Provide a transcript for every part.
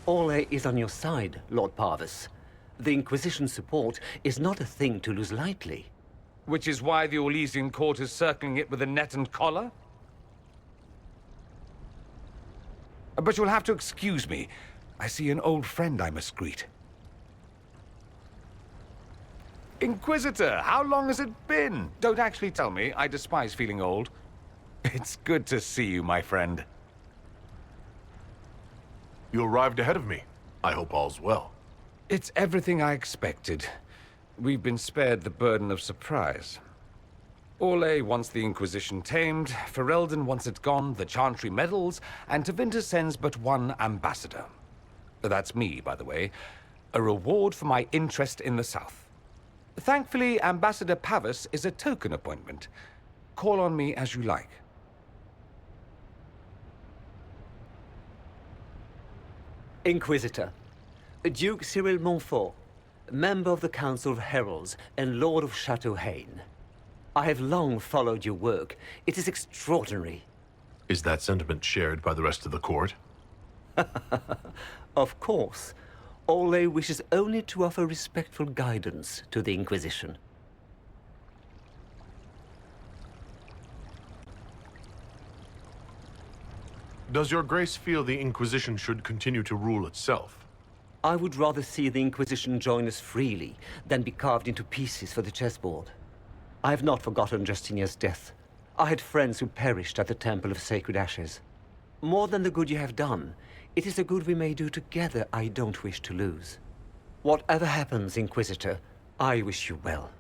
Orlais is on your side, Lord Parvis. The Inquisition support is not a thing to lose lightly. Which is why the Orlesian court is circling it with a net and collar? But you'll have to excuse me. I see an old friend I must greet. Inquisitor, how long has it been? Don't actually tell me. I despise feeling old. It's good to see you, my friend. You arrived ahead of me. I hope all's well. It's everything I expected. We've been spared the burden of surprise. Orlais wants the Inquisition tamed, Ferelden wants it gone, the Chantry meddles, and Tevinter sends but one ambassador. That's me, by the way. A reward for my interest in the South. Thankfully, Ambassador Pavis is a token appointment. Call on me as you like. Inquisitor, Duke Cyril Montfort, member of the Council of Heralds and Lord of Chateau Haine. I have long followed your work. It is extraordinary. Is that sentiment shared by the rest of the court? Of course. Orlais wishes only to offer respectful guidance to the Inquisition. Does your grace feel the Inquisition should continue to rule itself? I would rather see the Inquisition join us freely than be carved into pieces for the chessboard. I have not forgotten Justinian's death. I had friends who perished at the Temple of Sacred Ashes. More than the good you have done, it is a good we may do together I don't wish to lose. Whatever happens, Inquisitor, I wish you well.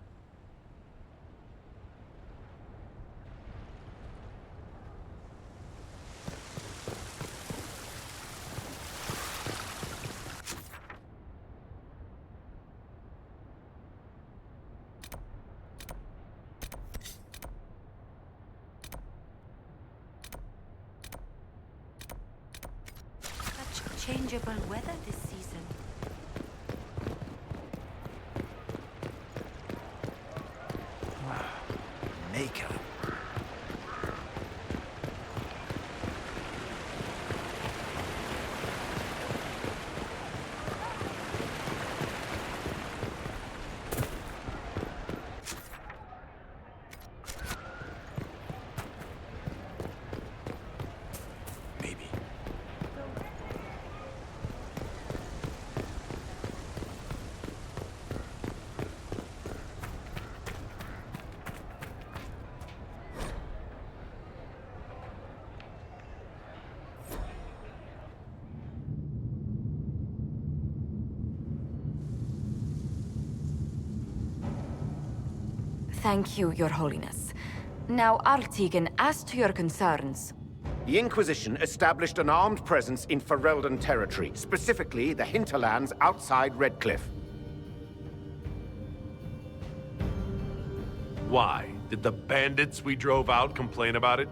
Changeable weather this season. Makeup. Maybe. Thank you, Your Holiness. Now, Artigan, as to your concerns. The Inquisition established an armed presence in Ferelden territory, specifically the hinterlands outside Redcliffe. Why? Did the bandits we drove out complain about it?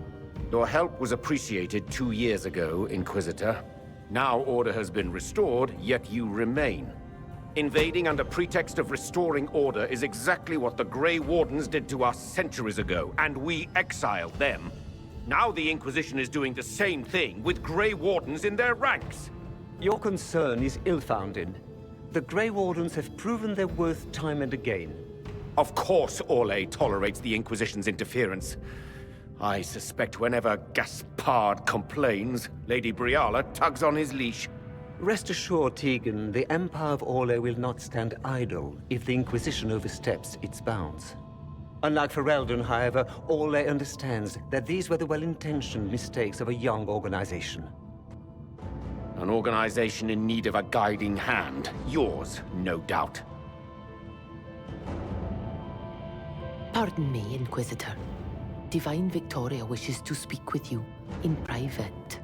Your help was appreciated 2 years ago, Inquisitor. Now order has been restored, yet you remain. Invading under pretext of restoring order is exactly what the Grey Wardens did to us centuries ago, and we exiled them. Now the Inquisition is doing the same thing with Grey Wardens in their ranks. Your concern is ill-founded. The Grey Wardens have proven their worth time and again. Of course Orlais tolerates the Inquisition's interference. I suspect whenever Gaspard complains, Lady Briala tugs on his leash. Rest assured, Tegan, the Empire of Orlais will not stand idle if the Inquisition oversteps its bounds. Unlike Ferelden, however, Orlais understands that these were the well-intentioned mistakes of a young organization. An organization in need of a guiding hand. Yours, no doubt. Pardon me, Inquisitor. Divine Victoria wishes to speak with you in private.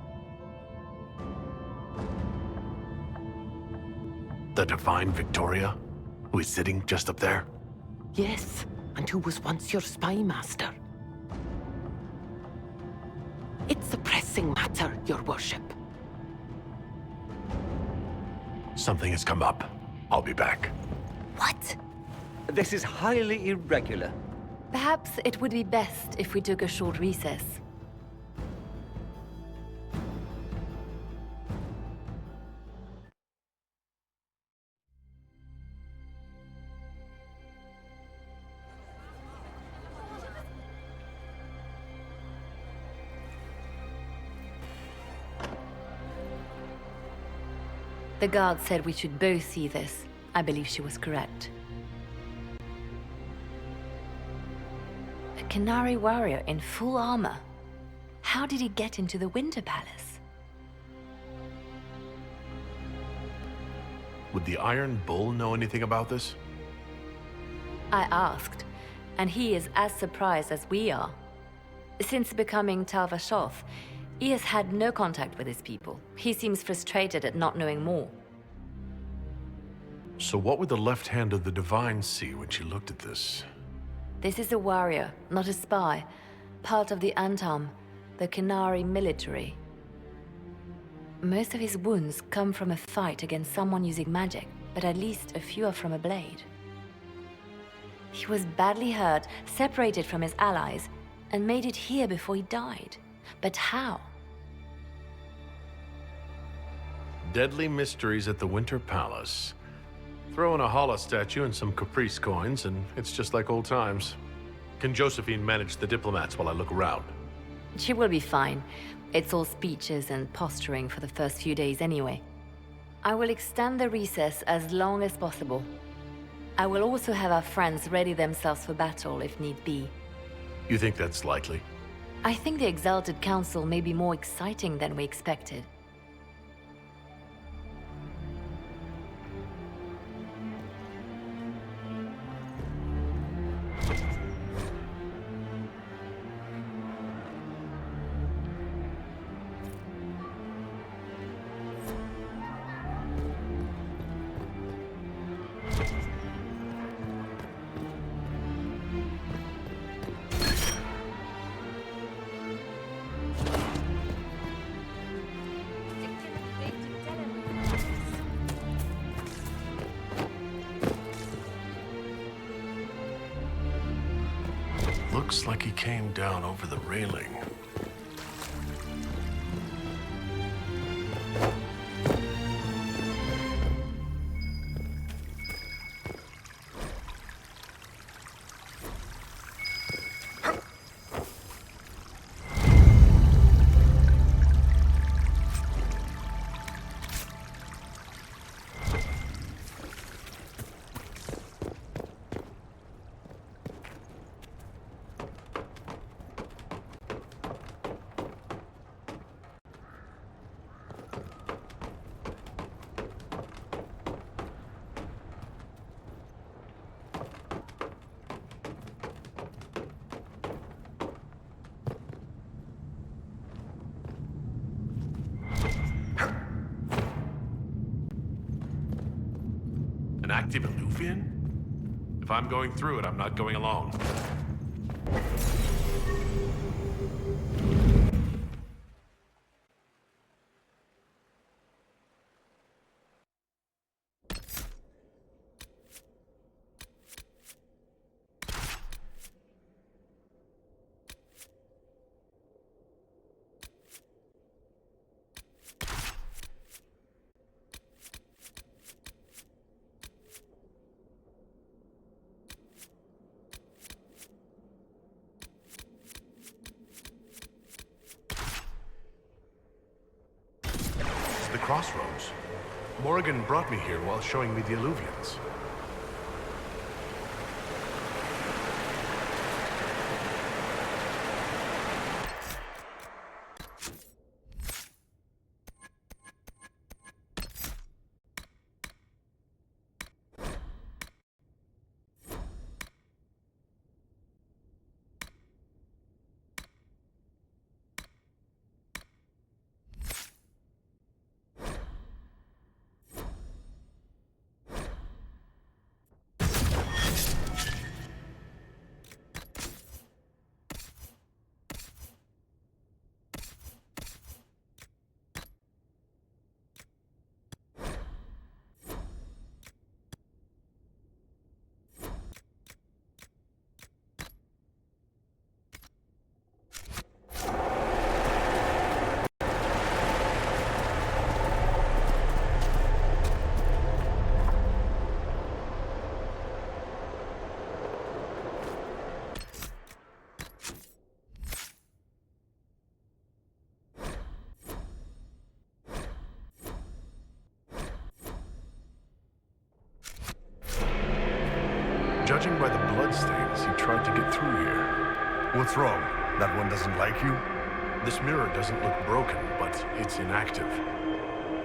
The Divine Victoria? Who is sitting just up there? Yes, and who was once your spy master. It's a pressing matter, Your Worship. Something has come up. I'll be back. What? This is highly irregular. Perhaps it would be best if we took a short recess. The guard said we should both see this. I believe she was correct. A Canary warrior in full armor. How did he get into the Winter Palace? Would the Iron Bull know anything about this? I asked, and he is as surprised as we are. Since becoming Tal Vashoth, he has had no contact with his people. He seems frustrated at not knowing more. So what would the left hand of the Divine see when she looked at this? This is a warrior, not a spy. Part of the Antam, the Canary military. Most of his wounds come from a fight against someone using magic, but at least a few are from a blade. He was badly hurt, separated from his allies, and made it here before he died. But how? Deadly mysteries at the Winter Palace. Throw in a Hala statue and some Caprice coins, and it's just like old times. Can Josephine manage the diplomats while I look around? She will be fine. It's all speeches and posturing for the first few days anyway. I will extend the recess as long as possible. I will also have our friends ready themselves for battle if need be. You think that's likely? I think the Exalted Council may be more exciting than we expected. Looks like he came down over the railing. An active Illuvian? If I'm going through it, I'm not going alone. The crossroads. Morrigan brought me here while showing me the Illuvians. Judging by the bloodstains, he tried to get through here. What's wrong? That one doesn't like you? This mirror doesn't look broken, but it's inactive.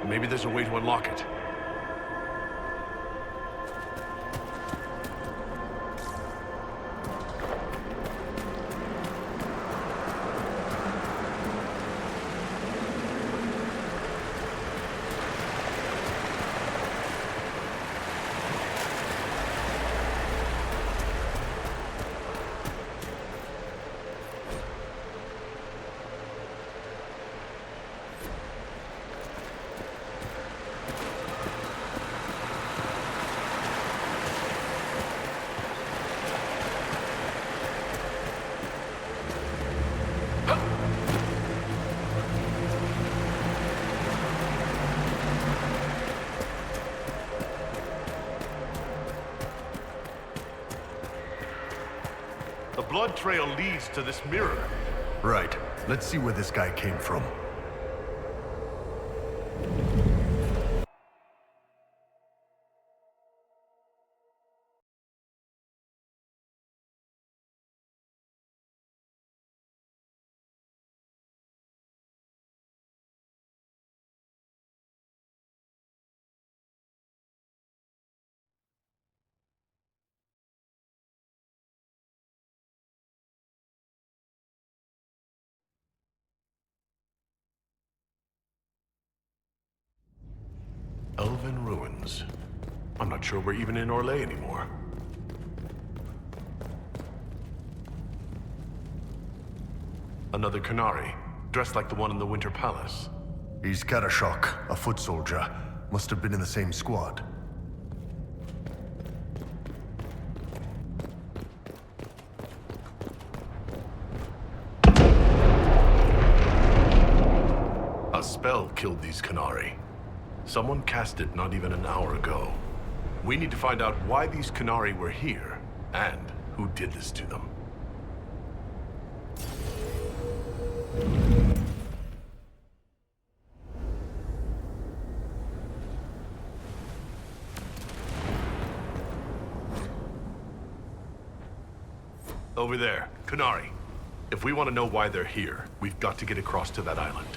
Maybe there's a way to unlock it. The blood trail leads to this mirror. Right. Let's see where this guy came from. Elven ruins. I'm not sure we're even in Orlais anymore. Another Canary, dressed like the one in the Winter Palace. He's Karashok, a foot soldier. Must have been in the same squad. A spell killed these Canary. Someone cast it not even an hour ago. We need to find out why these Canary were here, and who did this to them. Over there, Canary. If we want to know why they're here, we've got to get across to that island.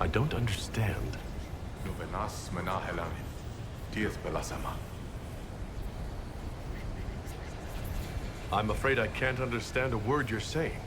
I don't understand. I'm afraid I can't understand a word you're saying.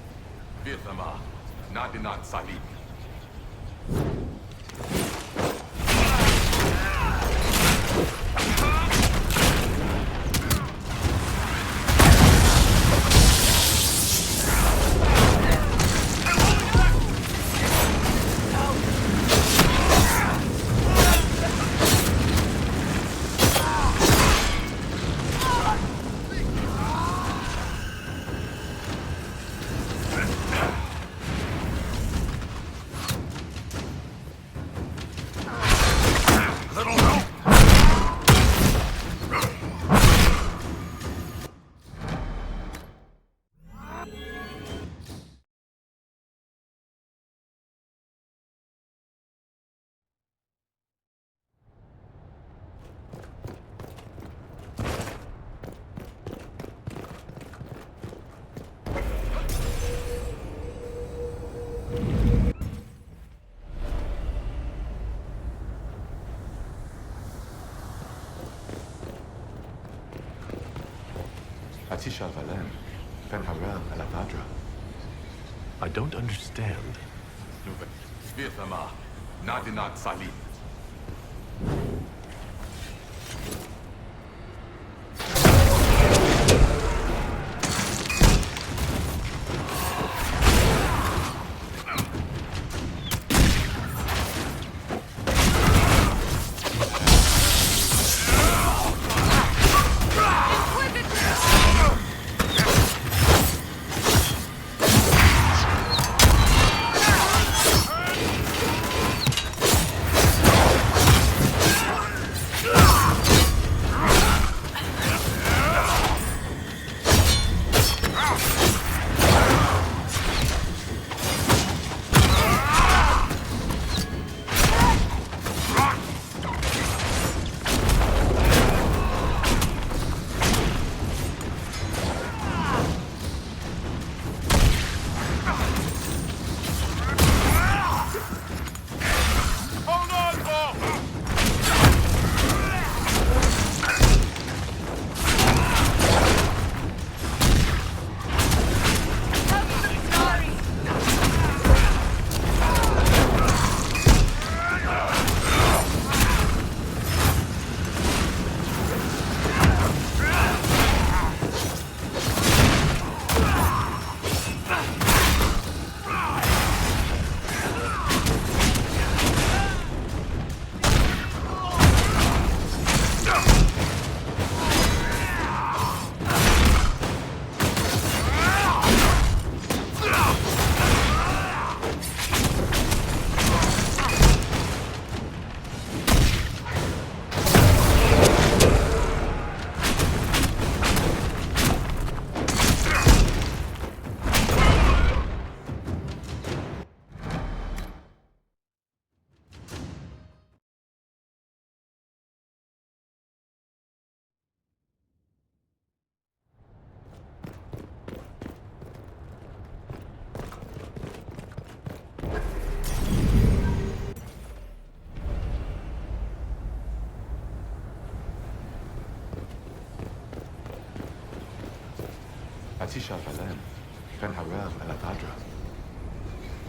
I don't understand.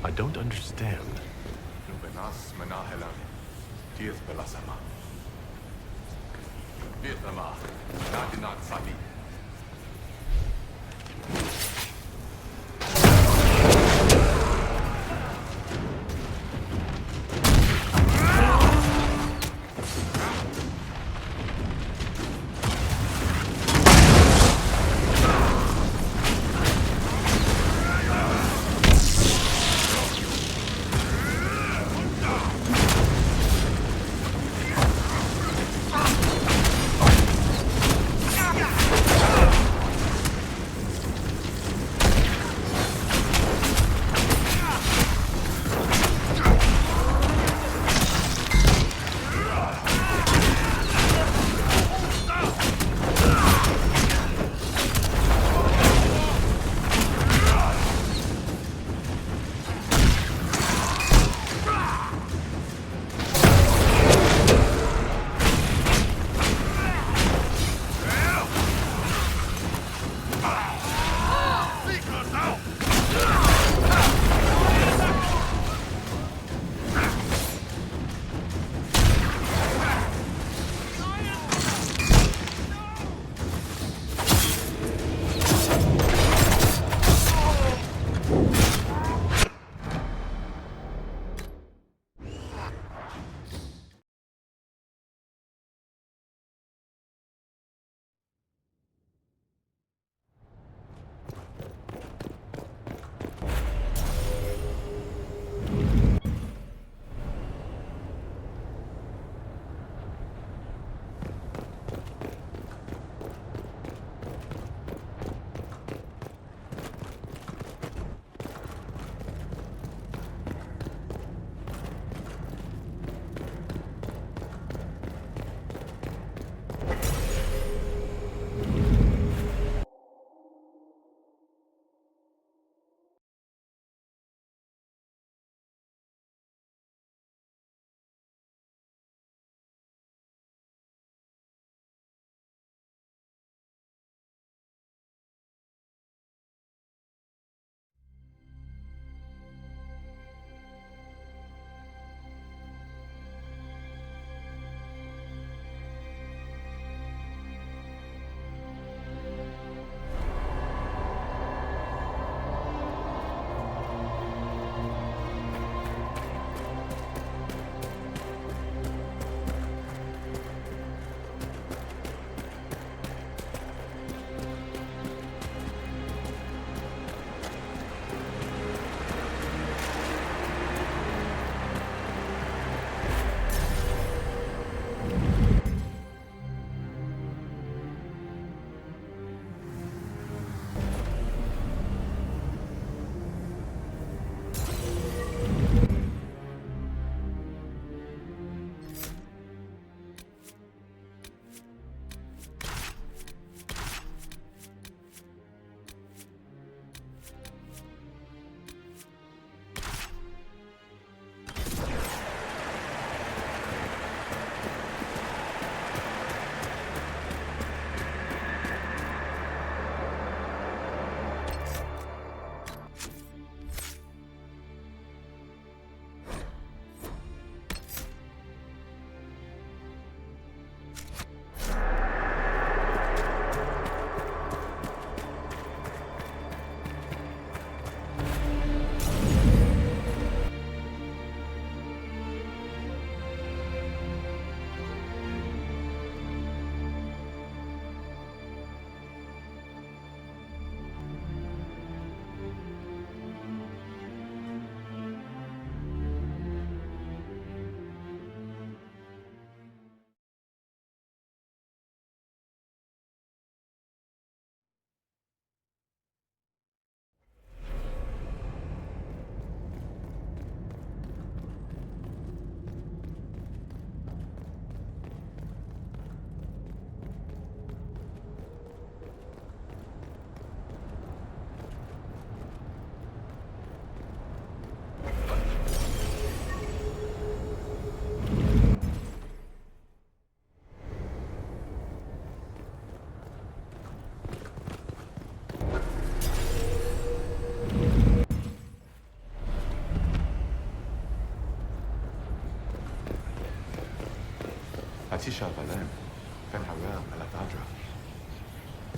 I don't understand.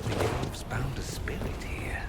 The elves bound a spirit here.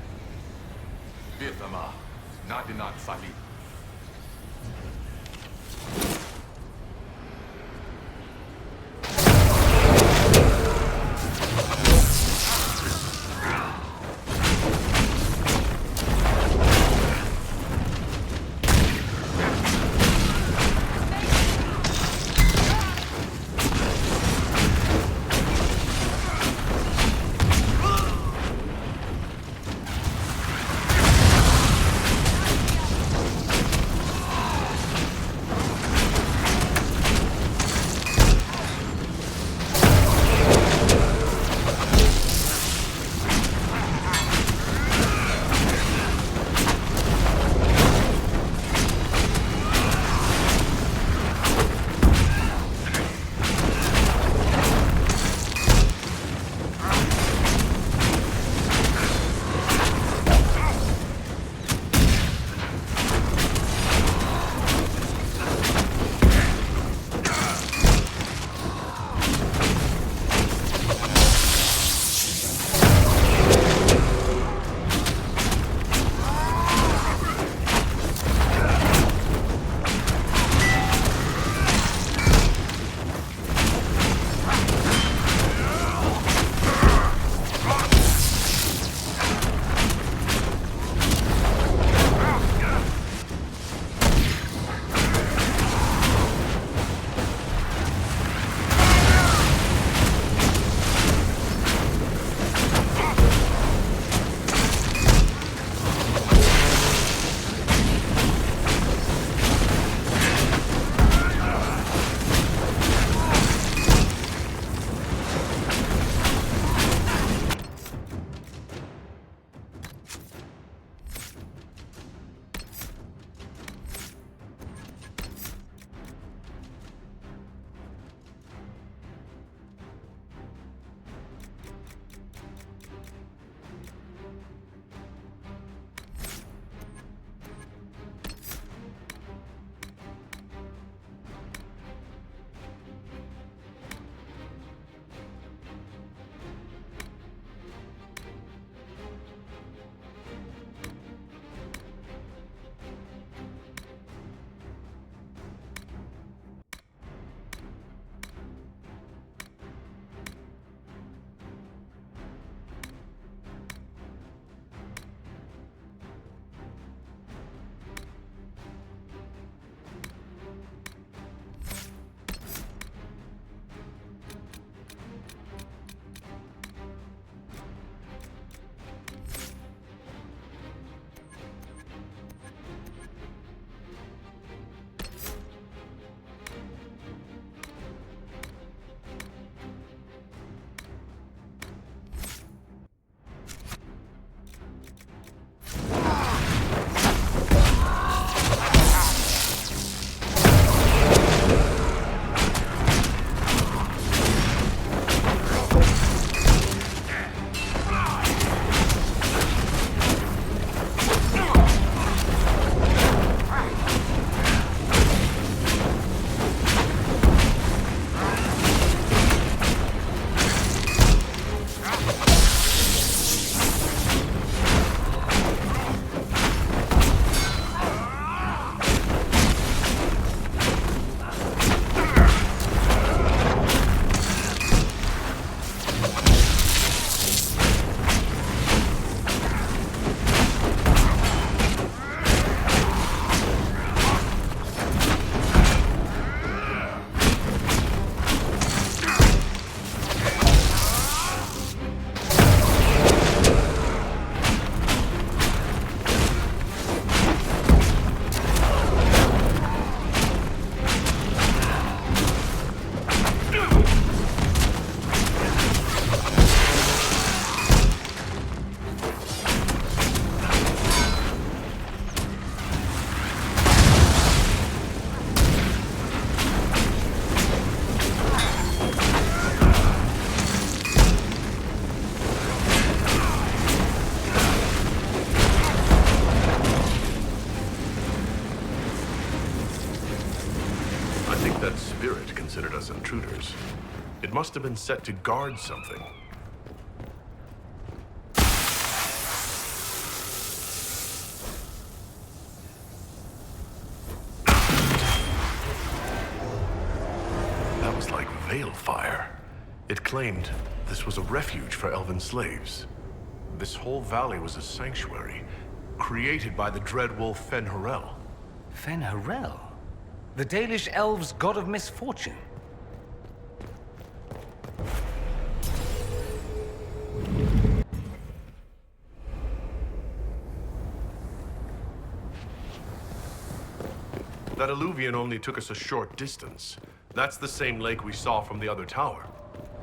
That spirit considered us intruders. It must have been set to guard something. That was like veil fire. It claimed this was a refuge for elven slaves. This whole valley was a sanctuary, created by the dread wolf Fen-Harel. Fen-Harel? The Dalish elves' god of misfortune. That alluvion only took us a short distance. That's the same lake we saw from the other tower.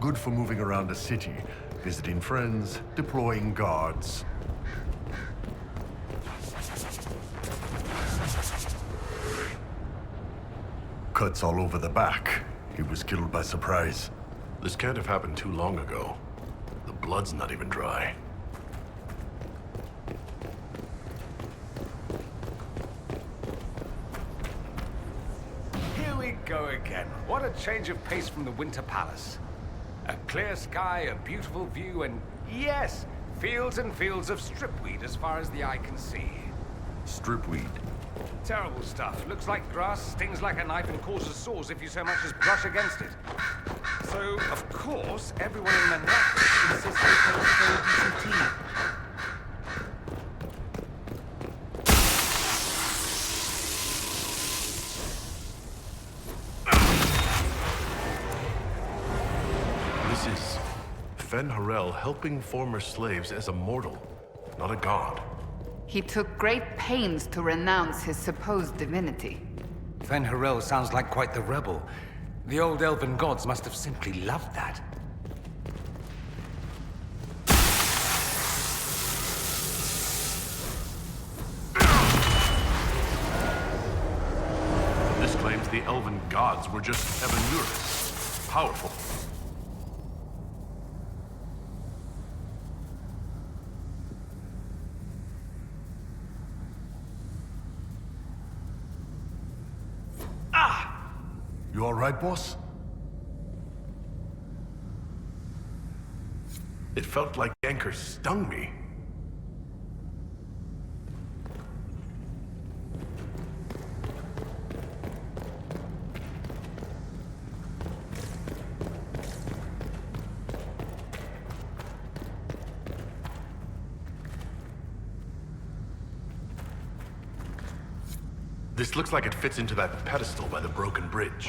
Good for moving around a city, visiting friends, deploying guards. Cuts all over the back. He was killed by surprise. This can't have happened too long ago. The blood's not even dry. Here we go again. What a change of pace from the Winter Palace. A clear sky, a beautiful view, and yes, fields and fields of stripweed as far as the eye can see. Stripweed. Terrible stuff. Looks like grass, stings like a knife, and causes sores if you so much as brush against it. So, of course, everyone in Manhattan insists they take very decent tea. This is Fen-Harel helping former slaves as a mortal, not a god. He took great pains to renounce his supposed divinity. Fen-Harel sounds like quite the rebel. The old elven gods must have simply loved that. This claims the elven gods were just Evanurus. Powerful. You all right, boss? It felt like Anchor stung me. This looks like it fits into that pedestal by the broken bridge.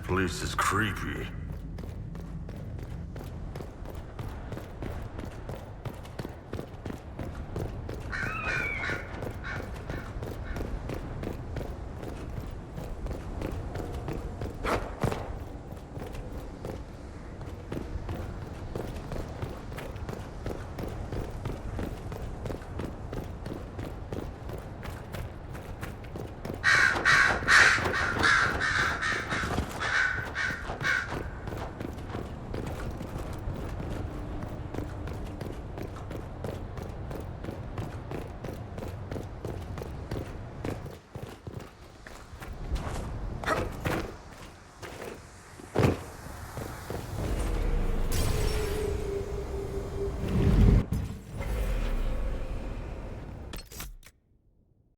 Place is creepy.